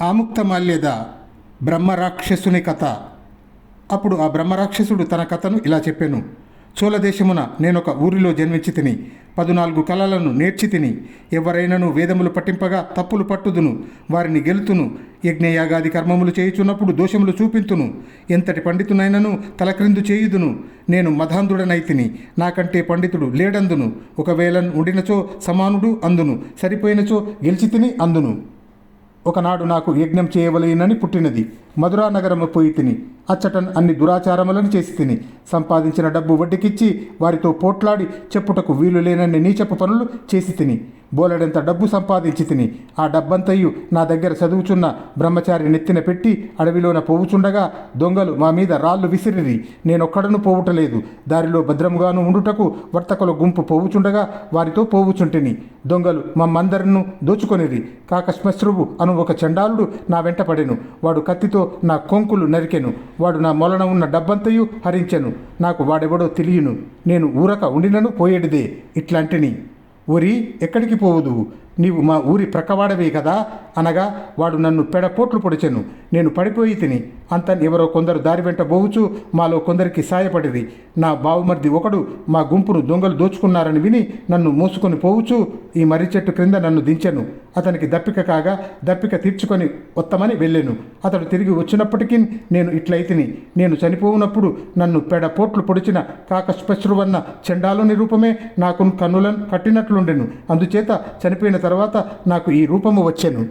ఆముక్తమాల్యద బ్రహ్మరాక్షసుని కథ. అప్పుడు ఆ బ్రహ్మరాక్షసుడు తన కథను ఇలా చెప్పాను. చోళదేశమున నేనొక ఊరిలో జన్మించి తిని 14 కళలను నేర్చి తిని. ఎవరైనను వేదములు పట్టింపగా తప్పులు పట్టుదును, వారిని గెలుతును. యజ్ఞయాగాది కర్మములు చేయుచున్నప్పుడు దోషములు చూపింతును. ఎంతటి పండితునైనను తలక్రిందు చేయుదును. నేను మధాంధుడనైతిని, నాకంటే పండితుడు లేడందును. ఒకవేళ ఉండినచో సమానుడు అందును, సరిపోయినచో గెలిచి తిని అందును. ఒకనాడు నాకు యజ్ఞం చేయవలెనని పుట్టినది. మధురా నగరము పోయి తిని, అచ్చటన్ అన్ని దురాచారములను చేసి తిని. సంపాదించిన డబ్బు వడ్డీకిచ్చి వారితో పోట్లాడి చెప్పుటకు వీలు లేనన్ని నీచపు పనులు చేసి తిని. బోలెడంత డబ్బు సంపాదించి తిని. ఆ డబ్బంతయు నా దగ్గర చదువుచున్న బ్రహ్మచారి నెత్తిన పెట్టి అడవిలోన పోవుచుండగా దొంగలు మా మీద రాళ్ళు విసిరిరి. నేనొక్కడను పోవుటలేదు. దారిలో భద్రముగాను ఉండుటకు వర్తకుల గుంపు పోవుచుండగా వారితో పోవుచుంటిని. దొంగలు మమ్మందరిను దోచుకొనిరి. కాకశ్మశ్రువు అను ఒక చండాలుడు నా వెంట పడెను. వాడు కత్తితో నా కొంకులు నరికెను. వాడు నా మొలన ఉన్న డబ్బంతయు హరించెను. నాకు వాడెవడో తెలియను. నేను ఊరక ఉండినను పోయేటిదే. ఇట్లాంటిని, ఊరి ఎక్కడికి పోవుదు, నీవు మా ఊరి ప్రక్కవాడవే కదా అనగా వాడు నన్ను పెడపోట్లు పొడిచెను. నేను పడిపోయి తిని. అంత ఎవరో కొందరు దారి వెంట పోవుచు మాలో కొందరికి సాయపడిరి. నా బావుమర్ది ఒకడు మా గుంపును దొంగలు దోచుకున్నారని విని నన్ను మోసుకొని పోవుచు ఈ మర్రి చెట్టు క్రింద నన్ను దించెను. అతనికి దప్పిక కాగా దప్పిక తీర్చుకొని వత్తమని వెళ్ళాను. అతడు తిరిగి వచ్చినప్పటికీ నేను ఇట్లయితిని. నేను చనిపోవునప్పుడు నన్ను పెడపోట్లు పొడిచిన కాకశ్మశ్రువన్న చండాలుని రూపమే నాకు కన్నులను కట్టినట్లుండెను. అందుచేత చనిపోయిన తర్వాత నాకు ఈ రూపము వచ్చెను.